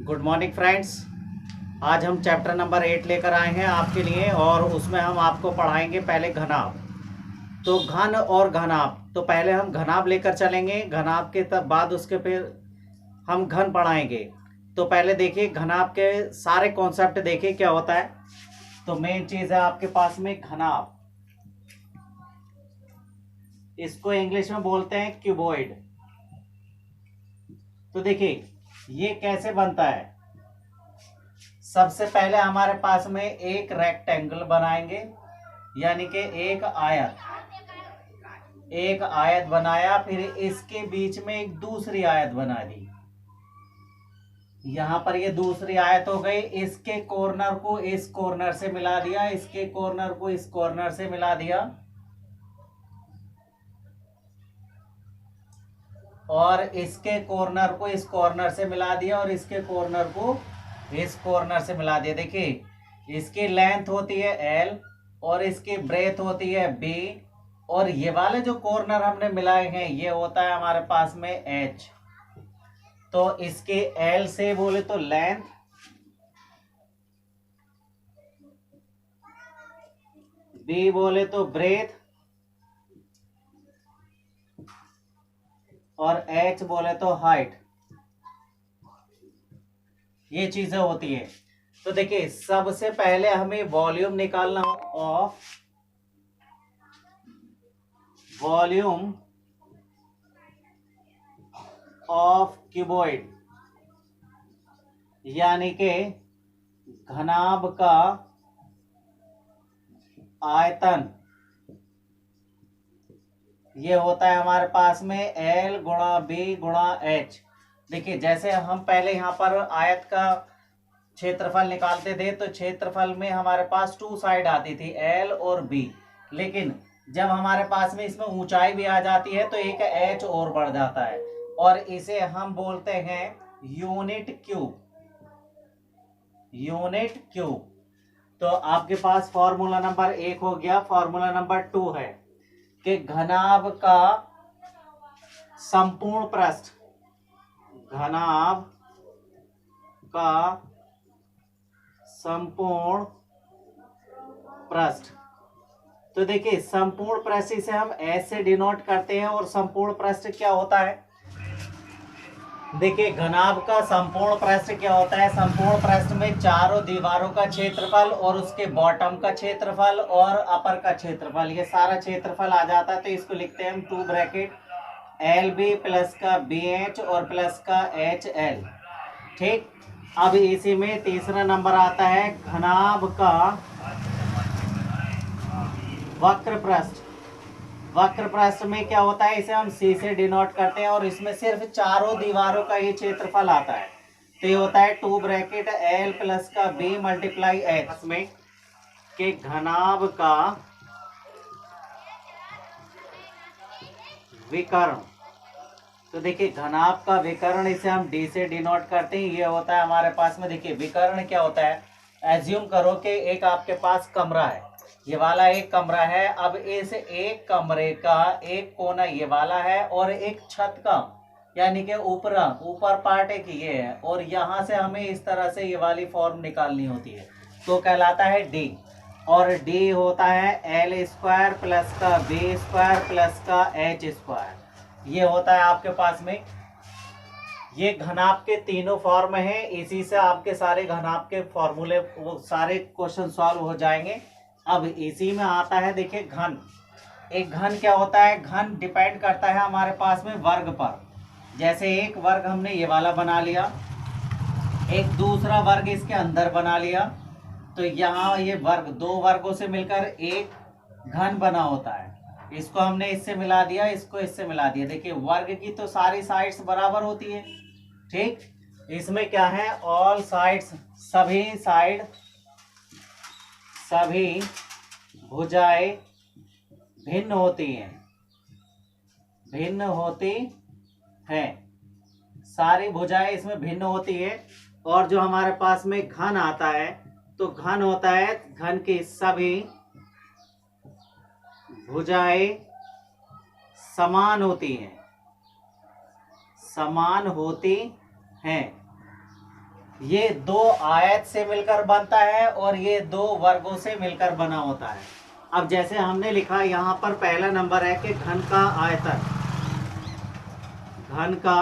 Good morning friends. आज हम chapter number 8 लेकर आए हैं आपके लिए और उसमें हम आपको पढ़ाएंगे पहले घनाभ। तो घन और घनाभ, तो पहले हम घनाभ लेकर चलेंगे, घनाभ के तब बाद उसके फिर हम घन पढ़ाएंगे। तो पहले देखिए घनाभ के सारे कॉन्सेप्ट देखिए क्या होता है। तो मेन चीज़ है आपके पास में घनाभ, इसको इंग्लिश में बोलते हैं क्यूबॉइड। तो देखिए ये कैसे बनता है। सबसे पहले हमारे पास में एक रेक्टेंगल बनाएंगे, यानी कि एक आयत बनाया, फिर इसके बीच में एक दूसरी आयत बना दी। यहां पर ये दूसरी आयत हो गई, इसके कॉर्नर को इस कॉर्नर से मिला दिया, इसके कॉर्नर को इस कॉर्नर से मिला दिया, और इसके कॉर्नर को इस कॉर्नर से मिला दिया, और इसके कॉर्नर को इस कॉर्नर से मिला दिया। देखिए इसकी लेंथ होती है L और इसकी ब्रेथ होती है B, और ये वाले जो कॉर्नर हमने मिलाए हैं ये होता है हमारे पास में H। तो इसके L से बोले तो लेंथ, B बोले तो ब्रेथ, और H बोले तो हाइट। ये चीजें होती है। तो देखिए सबसे पहले हमें वॉल्यूम निकालना ऑफ वॉल्यूम ऑफ क्यूबॉइड, यानी कि घनाभ का आयतन। ये होता है हमारे पास में L गुणा B गुणा H। देखिए जैसे हम पहले यहाँ पर आयत का क्षेत्रफल निकालते थे तो क्षेत्रफल में हमारे पास टू साइड आती थी L और B, लेकिन जब हमारे पास में इसमें ऊंचाई भी आ जाती है तो एक H और बढ़ जाता है, और इसे हम बोलते हैं यूनिट क्यूब। Unit cube. तो आपके पास फॉर्मूला नंबर 1 हो गया। फॉर्मूला नंबर 2 है कि घनाभ का संपूर्ण पृष्ठ, घनाभ का संपूर्ण पृष्ठ। तो देखिए संपूर्ण पृष्ठ इसे हम S से डिनोट करते हैं, और संपूर्ण पृष्ठ क्या होता है। देखिए घनाभ का संपूर्ण पृष्ठ क्या होता है। संपूर्ण पृष्ठ में चारों दीवारों का क्षेत्रफल और उसके बॉटम का क्षेत्रफल और अपर का क्षेत्रफल, ये सारा क्षेत्रफल आ जाता है। तो इसको लिखते हैं हम 2 ब्रैकेट LB प्लस का BH और प्लस का HL। ठीक। अब इसी में तीसरा नंबर आता है घनाभ का वक्र पृष्ठ। वक्र पृष्ठ में क्या होता है, इसे हम C से डिनोट करते हैं, और इसमें सिर्फ चारों दीवारों का ये क्षेत्रफल आता है। तो ये होता है 2 ब्रैकेट L प्लस का B मल्टीप्लाई H में के घनाभ का विकर्ण। तो देखिए घनाभ का विकर्ण इसे हम D से डिनोट करते हैं। ये होता है हमारे पास में, देखिए विकर्ण क्या होता है। एज्यूम करो कि एक आपके पास कमरा है, ये वाला एक कमरा है। अब इस एक कमरे का एक कोना ये वाला है, और एक छत का यानी कि ऊपर पार्ट एक ये है, और यहाँ से हमें इस तरह से ये वाली फॉर्म निकालनी होती है, तो कहलाता है D। और D होता है L स्क्वायर प्लस का B स्क्वायर प्लस का H स्क्वायर। ये होता है आपके पास में। ये घनाभ के तीनों फॉर्म हैं, इसी से आपके सारे घनाभ के फॉर्मूले वो सारे क्वेश्चन सॉल्व हो जाएंगे। अब इसी में आता है देखिए घन। एक घन क्या होता है, घन डिपेंड करता है हमारे पास में वर्ग पर। जैसे एक वर्ग हमने ये वाला बना लिया, एक दूसरा वर्ग इसके अंदर बना लिया, तो यहाँ ये वर्ग दो वर्गों से मिलकर एक घन बना होता है। इसको हमने इससे मिला दिया, इसको इससे मिला दिया। देखिए वर्ग की तो सारी साइड्स बराबर होती है। ठीक। इसमें क्या है, ऑल साइड्स, सभी भुजाएं भिन्न होती हैं। सारी भुजाएं इसमें भिन्न होती है। और जो हमारे पास में घन आता है, तो घन होता है घन की सभी भुजाएं समान होती हैं। ये दो आयत से मिलकर बनता है और ये दो वर्गों से मिलकर बना होता है। अब जैसे हमने लिखा यहाँ पर पहला नंबर है कि घन का आयतन, घन का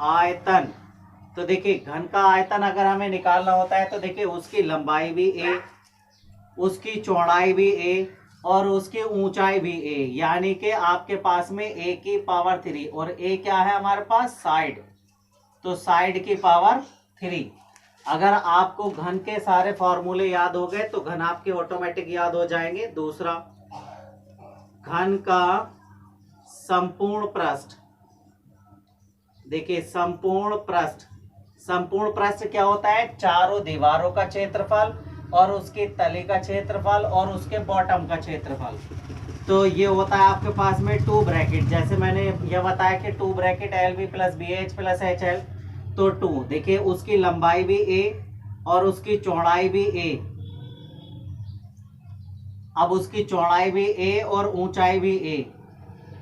आयतन। तो देखिए घन का आयतन अगर हमें निकालना होता है तो देखिए उसकी लंबाई भी a, उसकी चौड़ाई भी a और उसकी ऊंचाई भी a, यानी कि आपके पास में a की पावर 3 और a क्या है हमारे पास साइड, तो साइड की पावर 3। अगर आपको घन के सारे फॉर्मूले याद हो गए तो घन आपके ऑटोमेटिक याद हो जाएंगे। दूसरा, घन का संपूर्ण पृष्ठ। देखिए संपूर्ण पृष्ठ, संपूर्ण पृष्ठ क्या होता है, चारों दीवारों का क्षेत्रफल और उसकी तली का क्षेत्रफल और उसके बॉटम का क्षेत्रफल। तो ये होता है आपके पास में 2 ब्रैकेट, जैसे मैंने ये बताया कि 2 bracket LB plus BH plus HL, तो 2। देखिए उसकी लंबाई भी a और उसकी चौड़ाई भी a। अब उसकी चौड़ाई भी a और ऊंचाई भी a,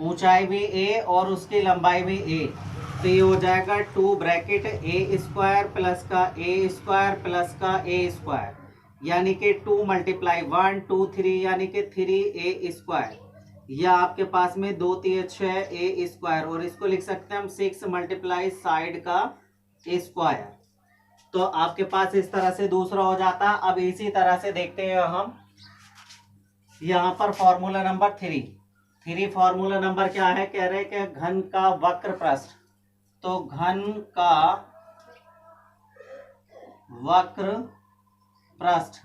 ऊंचाई भी a और उसकी लंबाई भी a। तो ये हो जाएगा 2 ब्रैकेट a स्क्वायर प्लस का a स्क्वायर प्लस का a स्क्वायर, यानी कि 2 मल्टीप्लाई 1 2 3 यानी कि 3a स्क्वायर। यह आपके पास में 2 3 6 a स्क्वायर, और इसको लिख सकते हैं हम 6 मल्टीप्लाई साइड का a स्क्वायर। तो आपके पास इस तरह से दूसरा हो जाता है। अब इसी तरह से देखते हैं हम यहाँ पर फॉर्मूला नंबर 3 फॉर्मूला नंबर क्या है, कह रहे हैं कि घन का वक्र पृष्ठ। तो घन का वक्र पृष्ठ,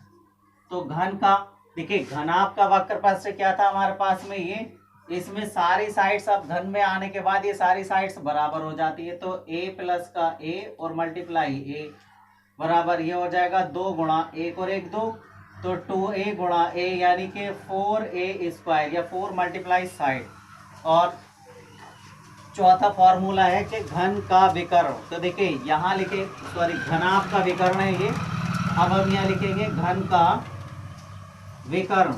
तो घन का देखिए घनाभ का वक्र पृष्ठ क्या था हमारे पास में, ये इसमें सारी साइड्स, अब घन में आने के बाद ये सारी साइड्स बराबर हो जाती है। तो a प्लस का a और मल्टीप्लाई a बराबर ये हो जाएगा 2 गुणा 1 और 1 2, तो 2a गुणा a यानी कि 4a स्क्वायर या 4 मल्टीप्लाई साइड। और चौथा फॉर्मूला है कि घन का विकर्ण। तो देखिए यहाँ लिखे, सॉरी घनाभ का विकर्ण है ये, अब हम यहाँ लिखेंगे घन का विकर्ण।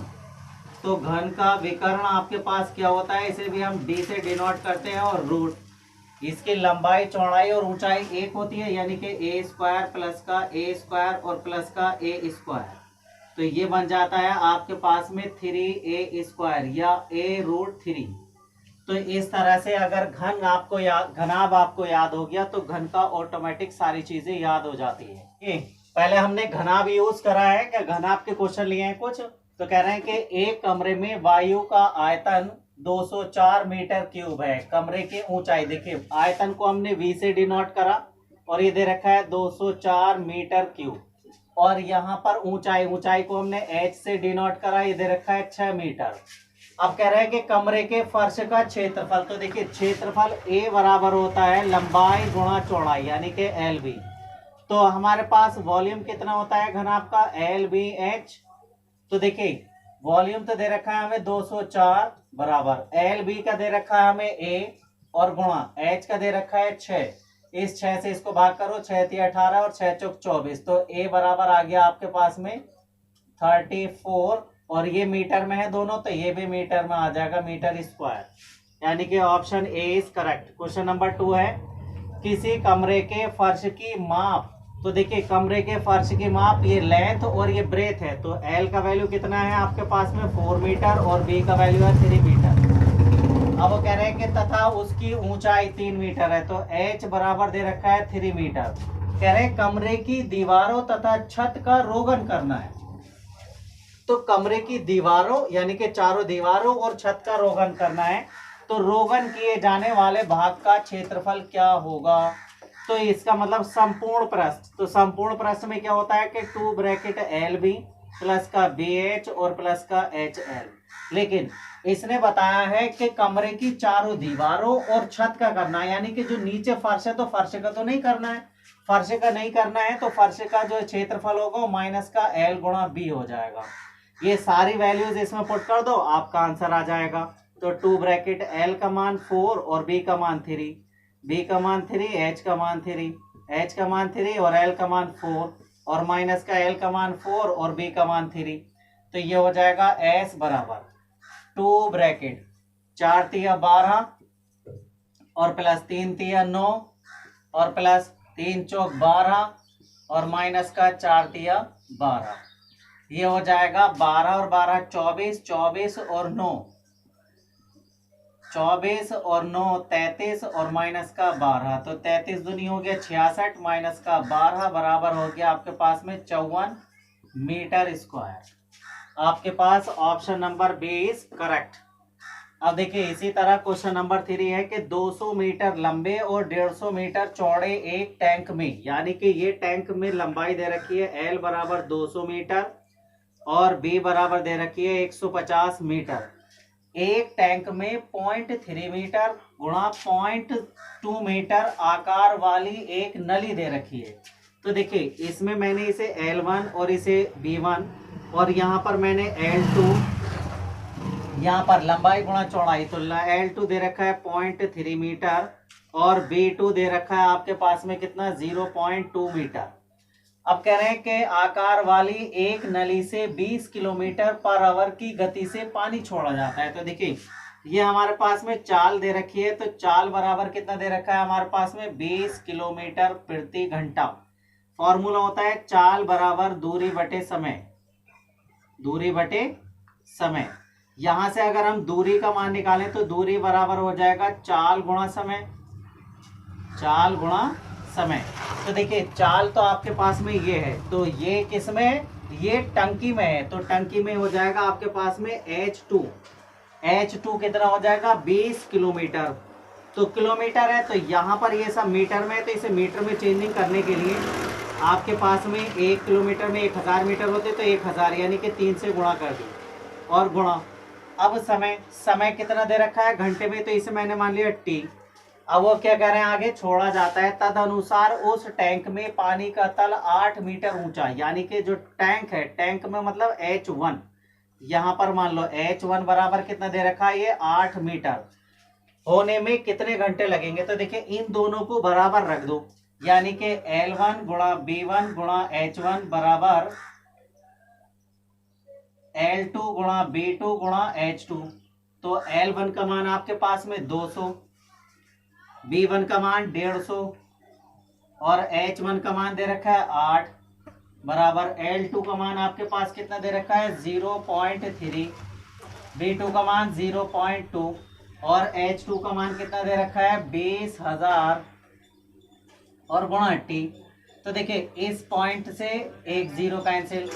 तो घन का विकर्ण आपके पास क्या होता है, इसे भी हम d से डिनोट करते हैं और रूट, इसकी लंबाई चौड़ाई और ऊंचाई एक होती है, यानी कि a स्क्वायर प्लस का a स्क्वायर और प्लस का a स्क्वायर। तो ये बन जाता है आपके पास में 3a स्क्वायर या a√3। तो इस तरह से अगर घन आपको याद, घनाभ आपको याद हो गया तो घन का ऑटोमेटिक सारी चीजें याद हो जाती है। पहले हमने घनाभ यूज करा है, क्या घनाभ के क्वेश्चन लिए हैं कुछ, तो कह रहे हैं कि एक कमरे में वायु का आयतन 204 मीटर क्यूब है। कमरे की ऊंचाई, देखिए आयतन को हमने v से डिनोट करा और ये दे रखा है 204 मीटर क्यूब, और यहाँ पर ऊंचाई, ऊंचाई को हमने h से डिनोट करा, ये दे रखा है 6 मीटर। अब कह रहे हैं कि कमरे के फर्श का क्षेत्रफल, तो देखिए क्षेत्रफल a बराबर होता है लंबाई गुणा चौड़ाई यानी कि LB। तो हमारे पास वॉल्यूम कितना होता है घनाभ का, LBH। तो देखिए वॉल्यूम तो दे रखा है हमें 204 बराबर LB का दे रखा है हमें a और गुणा h का दे रखा है 6। इस 6 से इसको भाग करो, 6 × 18 और 6 × 24, तो a बराबर आ गया आपके पास में 34, और ये मीटर में है दोनों, तो ये भी मीटर में आ जाएगा, मीटर स्क्वायर, यानी कि option A is correct. Question number 2 है, किसी कमरे के फर्श की माप। तो देखिए कमरे के फर्श की माप, ये लेंथ और ये ब्रेथ है, तो L का वैल्यू कितना है आपके पास में 4 मीटर और B का वैल्यू है 3 मीटर। अब वो कह रहे हैं कि तथा उसकी ऊंचाई 3 मीटर है, तो H बराबर दे रखा है 3 मीटर। कह रहे हैं कमरे की दीवारों तथा छत का रोगन करना है। तो कमरे की दीवारों यानी कि चारों दीवारों और छत का रोगन करना है, तो रोगन किए जाने वाले भाग का क्षेत्रफल क्या होगा, तो इसका मतलब संपूर्ण पृष्ठ। तो संपूर्ण पृष्ठ में क्या होता है कि 2 ब्रैकेट LB प्लस का BH और प्लस का HL, लेकिन इसने बताया है कि कमरे की चारों दीवारों और छत का करना है, यानी कि जो नीचे फर्श है तो फर्श का तो नहीं करना है, फर्श का नहीं करना है, तो फर्श का जो क्षेत्रफल होगा वो माइनस का L गुणा B हो जाएगा। ये सारी वैल्यूज इसमें पुट कर दो, आपका आंसर आ जाएगा। तो 2 ब्रैकेट L का मान 4 और B का मान 3, B का मान 3, H का मान 3, H का मान 3 और L का मान 4, और माइनस का L का मान 4 और B का मान 3। तो ये हो जाएगा S बराबर 2 ब्रैकेट 4 तिया 12 और प्लस 3 तिया 9 और प्लस 3 चौक 12 और माइनस का 4 तिया 12, ये हो जाएगा 12 और 12 24, 24 और 9 24 और 9 33 और माइनस का 12, तो 33 दूनी हो गया 66 माइनस का 12 बराबर हो गया आपके पास में 54 मीटर स्क्वायर। आपके पास option number B is correct. अब देखिए इसी तरह क्वेश्चन नंबर 3 है कि 200 मीटर लंबे और 150 मीटर चौड़े एक टैंक में, यानी कि ये टैंक में लंबाई दे रखी है L बराबर 200 मीटर और B बराबर दे रखी है 150 मीटर। एक टैंक में 0.3 मीटर गुणा 0.2 मीटर आकार वाली एक नली दे रखी है। तो देखिए इसमें मैंने इसे L1 और इसे B1 और यहाँ पर मैंने L2, यहाँ पर लंबाई गुणा चौड़ाई, तो L2 दे रखा है 0.3 मीटर और B2 दे रखा है आपके पास में कितना 0.2 मीटर। अब कह रहे हैं कि आकार वाली एक नली से 20 किलोमीटर पर आवर की गति से पानी छोड़ा जाता है। तो देखिए ये हमारे पास में चाल दे रखी है, तो चाल बराबर कितना दे रखा है हमारे पास में 20 किलोमीटर प्रति घंटा। फॉर्मूला होता है चाल बराबर दूरी बटे समय, दूरी बटे समय। यहां से अगर हम दूरी का मान निकालें तो दूरी बराबर हो जाएगा चाल गुणा समय, चाल गुणा समय। तो देखिए चाल तो आपके पास में ये है, तो ये किसमें, ये टंकी में है, तो टंकी में हो जाएगा आपके पास में H2। H2 कितना हो जाएगा 20 किलोमीटर, तो किलोमीटर है तो यहाँ पर ये सब मीटर में है, तो इसे मीटर में चेंजिंग करने के लिए आपके पास में 1 किलोमीटर में 1000 मीटर होते, तो 1000 यानी कि 3 से गुणा कर दी और गुणा। अब समय, समय कितना दे रखा है घंटे में, तो इसे मैंने मान लिया T। अब वो क्या कह रहे हैं आगे छोड़ा जाता है, तद अनुसार उस टैंक में पानी का तल 8 मीटर ऊंचा, यानी कि जो टैंक है, टैंक में मतलब H1, यहाँ पर मान लो H1 बराबर कितना दे रखा है ये 8 मीटर होने में कितने घंटे लगेंगे। तो देखिए इन दोनों को बराबर रख दो, यानी कि L1 गुणा B1 गुणा H1 बराबर L2 गुणा B2 गुणा H2। तो L1 का मान आपके पास में 200, B1 का मान 150 और H1 का मान दे रखा है 8 बराबर L2 का मान आपके पास कितना दे रखा है 0.3, B2 का मान 0.2 और H2 का मान कितना दे रखा है 20,000 और गुणा T। तो देखिए इस पॉइंट से एक जीरो कैंसिल,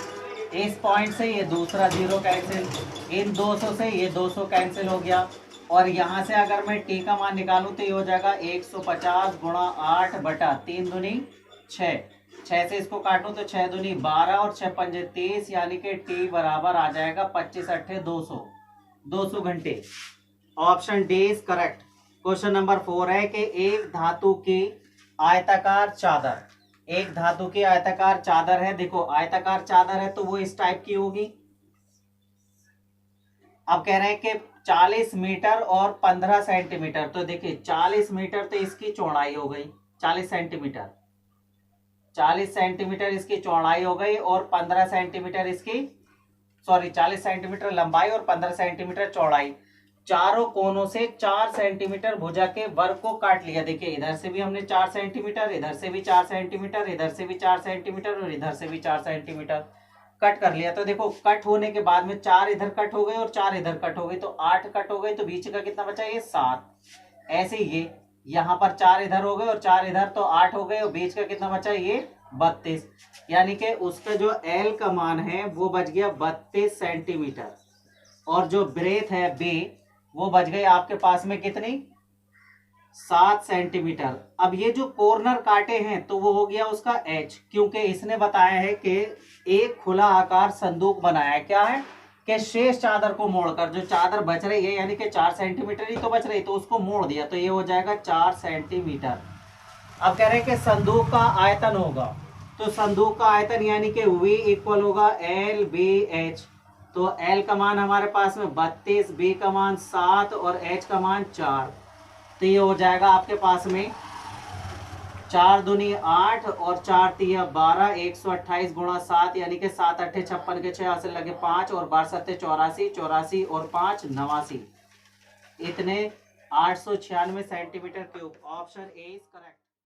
इस पॉइंट से ये दूसरा जीरो कैंसिल, इन 200 से ये 200 कैंसिल हो गया और यहाँ से अगर मैं T का मान निकालूं तो ये हो जाएगा 150 गुणा 8 बटा 3 दूनी 6, 6 से इसको काटूं तो 6 दूनी 12 और 6 पंजे 30, यानी कि T बराबर आ जाएगा 25 अट्ठे 200, 200 घंटे। Option D is correct. Question number 4 है कि एक धातु की आयताकार चादर, एक धातु की आयताकार चादर है, देखो आयताकार चादर है तो वो इस टाइप की होगी। अब कह रहे हैं कि 40 मीटर और 15 सेंटीमीटर, तो देखिए 40 मीटर तो इसकी चौड़ाई हो गई, 40 सेंटीमीटर, 40 सेंटीमीटर इसकी चौड़ाई हो गई और 15 सेंटीमीटर इसकी, सॉरी 40 सेंटीमीटर लंबाई और 15 सेंटीमीटर चौड़ाई। चारों कोनों से 4 सेंटीमीटर भुजा के वर्ग को काट लिया। देखिए इधर से भी हमने 4 सेंटीमीटर, इधर से भी 4 सेंटीमीटर, इधर से भी 4 सेंटीमीटर और इधर से भी 4 सेंटीमीटर कट कर लिया। तो देखो कट होने के बाद में 4 इधर कट हो गए और 4 इधर कट हो गई, तो 8 कट हो गई, तो बीच का कितना बचा ये 7। ऐसे ये यहाँ पर 4 इधर हो गए और 4 इधर, तो 8 हो गए और बीच का कितना बचा ये 32, यानी कि उसका जो L का मान है वो बच गया 32 सेंटीमीटर और जो ब्रेथ है B वो बच गई आपके पास में कितनी 7 सेंटीमीटर। अब ये जो कॉर्नर काटे हैं तो वो हो गया उसका H, क्योंकि इसने बताया है कि एक खुला आकार संदूक बनाया है, क्या है कि शेष चादर को मोड़कर जो चादर बच रही है, यानी कि 4 सेंटीमीटर ही तो बच रही, तो उसको मोड़ दिया, तो ये हो जाएगा 4 सेंटीमीटर। अब कह रहे हैं कि संदूक का आयतन होगा, तो संदूक का आयतन यानी कि V इक्वल होगा LBH, तो L का मान हमारे पास में 32, B का मान 7 और H का मान 4, तो ये हो जाएगा आपके पास में 4 दूनी 8 और 4 तिया 12, 128 गुणा 7, यानी कि 7 अट्ठे 56 के 6 हासिल लगे 5 और 12 सत्ते 84, 84 और 5 89, इतने 896 centimetre cube. Option A is correct.